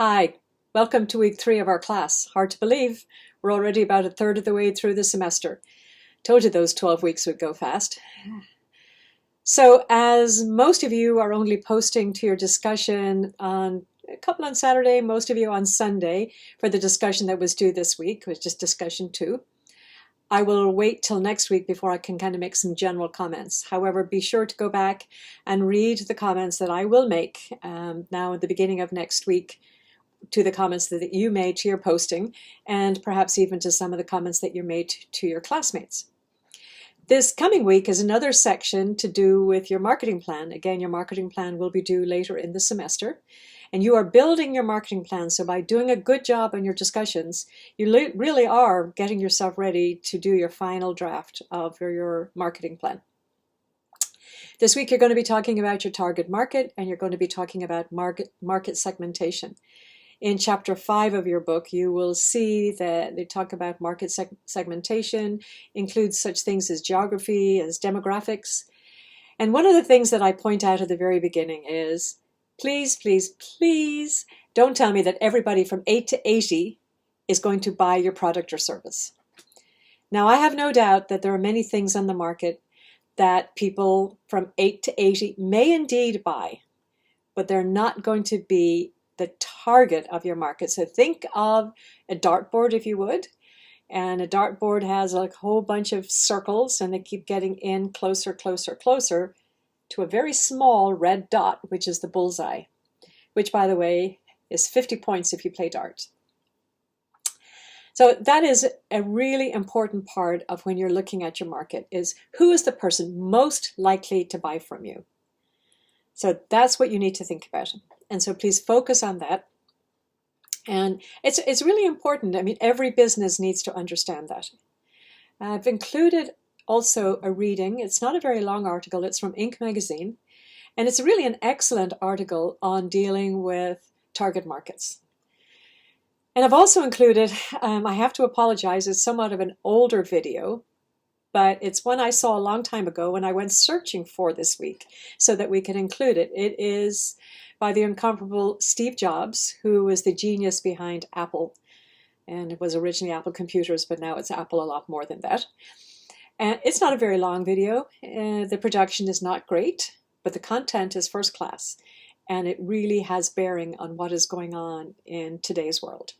Hi, welcome to week 3 of our class. Hard to believe, we're already about a third of the way through the semester. Told you those 12 weeks would go fast. So as most of you are only posting to your discussion on a couple on Saturday, most of you on Sunday for the discussion that was due this week, which is discussion 2. I will wait till next week before I can kind of make some general comments. However, be sure to go back and read the comments that I will make now at the beginning of next week to the comments that you made to your posting, and perhaps even to some of the comments that you made to your classmates. This coming week is another section to do with your marketing plan. Again, your marketing plan will be due later in the semester. And you are building your marketing plan, so by doing a good job on your discussions, you really are getting yourself ready to do your final draft of your marketing plan. This week you're going to be talking about your target market, and you're going to be talking about market segmentation. In chapter 5 of your book, you will see that they talk about market segmentation, includes such things as geography, as demographics. And one of the things that I point out at the very beginning is, please, please, please don't tell me that everybody from 8 to 80 is going to buy your product or service. Now, I have no doubt that there are many things on the market that people from 8 to 80 may indeed buy, but they're not going to be the target of your market. So think of a dartboard, if you would, and a dartboard has a whole bunch of circles, and they keep getting in closer, closer, closer to a very small red dot, which is the bullseye, which, by the way, is 50 points if you play darts. So that is a really important part of when you're looking at your market, is who is the person most likely to buy from you. So that's what you need to think about. And so please focus on that. And it's really important. I mean, every business needs to understand that. I've included also a reading. It's not a very long article. It's from Inc. magazine. And it's really an excellent article on dealing with target markets. And I've also included, I have to apologize, it's somewhat of an older video, but it's one I saw a long time ago when I went searching for this week so that we could include it. It is by the incomparable Steve Jobs, who was the genius behind Apple. And it was originally Apple Computers, but now it's Apple a lot more than that. And it's not a very long video. The production is not great, but the content is first class. And it really has bearing on what is going on in today's world.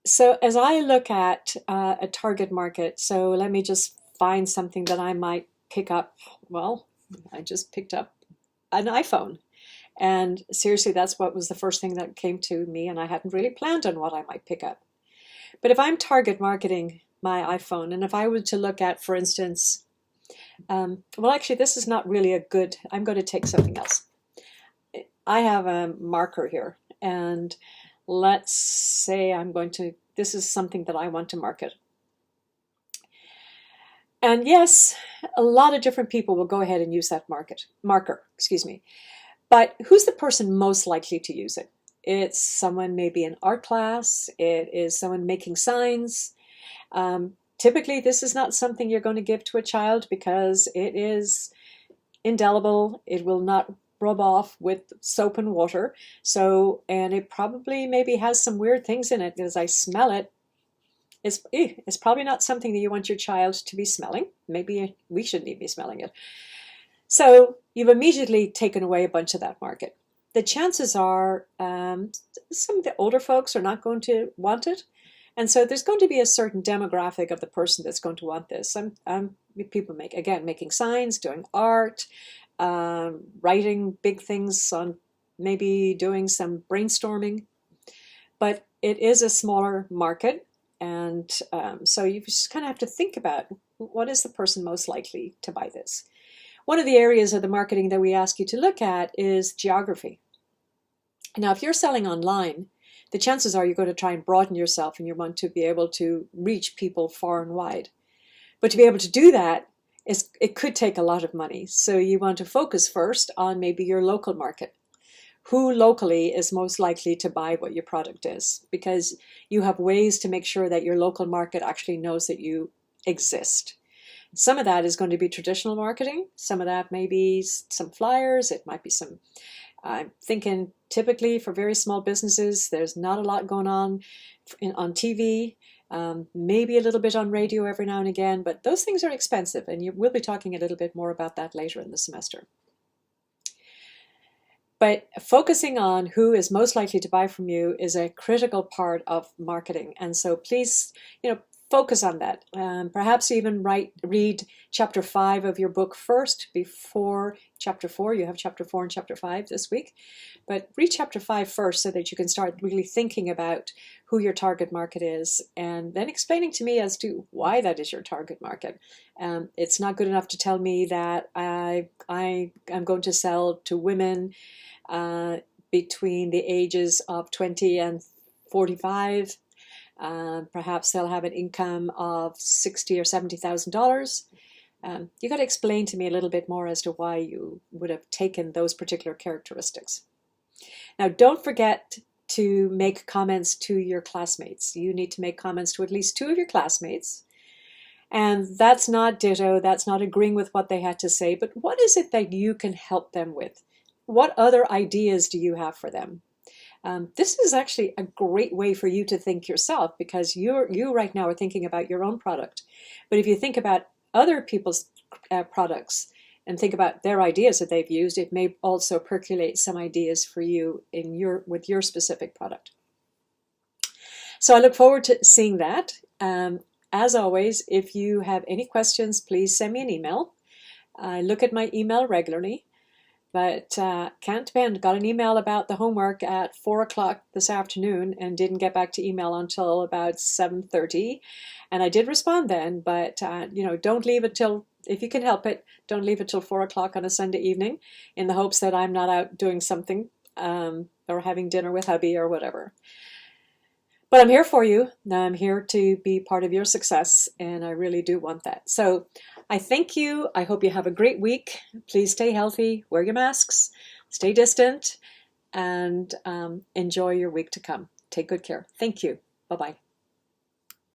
So as I look at a target market, so let me just find something that I might pick up. Well, I just picked up an iPhone. And seriously, that's what was the first thing that came to me, and I hadn't really planned on what I might pick up. But if I'm target marketing my iPhone, and if I were to look at, for instance, well, actually, this is not really a good, I'm going to take something else. I have a marker here, and let's say this is something that I want to market. And yes, a lot of different people will go ahead and use that marker. But who's the person most likely to use it? It's someone maybe in art class. It is someone making signs. Typically, this is not something you're going to give to a child because it is indelible. It will not rub off with soap and water. And it probably maybe has some weird things in it. As I smell it, it's probably not something that you want your child to be smelling. Maybe we shouldn't even be smelling it. So you've immediately taken away a bunch of that market. The chances are some of the older folks are not going to want it. And so there's going to be a certain demographic of the person that's going to want this. People making signs, doing art, writing big things on, maybe doing some brainstorming. But it is a smaller market. And so you just kind of have to think about, what is the person most likely to buy this? One of the areas of the marketing that we ask you to look at is geography. Now, if you're selling online, the chances are you're going to try and broaden yourself, and you want to be able to reach people far and wide. But to be able to do that, it could take a lot of money. So you want to focus first on maybe your local market. Who locally is most likely to buy what your product is? Because you have ways to make sure that your local market actually knows that you exist. Some of that is going to be traditional marketing. Some of that may be some flyers. It might be some, I'm thinking typically for very small businesses, there's not a lot going on TV. Maybe a little bit on radio every now and again, but those things are expensive, and we'll be talking a little bit more about that later in the semester. But focusing on who is most likely to buy from you is a critical part of marketing, and so please, focus on that. Perhaps even read chapter 5 of your book first before chapter 4. You have chapter 4 and chapter 5 this week. But read chapter 5 first so that you can start really thinking about who your target market is, and then explaining to me as to why that is your target market. It's not good enough to tell me that I'm going to sell to women between the ages of 20 and 45. Perhaps they'll have an income of $60,000 or $70,000. You got to explain to me a little bit more as to why you would have taken those particular characteristics. Now, don't forget to make comments to your classmates. You need to make comments to at least 2 of your classmates. And that's not ditto, that's not agreeing with what they had to say, but what is it that you can help them with? What other ideas do you have for them? This is actually a great way for you to think yourself, because you right now are thinking about your own product. But if you think about other people's products and think about their ideas that they've used, it may also percolate some ideas for you with your specific product. So I look forward to seeing that. As always, if you have any questions, please send me an email. I look at my email regularly. But can't depend. Got an email about the homework at 4 o'clock this afternoon and didn't get back to email until about 7:30. And I did respond then, but don't leave it till, if you can help it, don't leave it till 4 o'clock on a Sunday evening in the hopes that I'm not out doing something or having dinner with hubby or whatever. But I'm here for you. I'm here to be part of your success, and I really do want that. So I thank you. I hope you have a great week. Please stay healthy, wear your masks, stay distant, and enjoy your week to come. Take good care. Thank you. Bye-bye.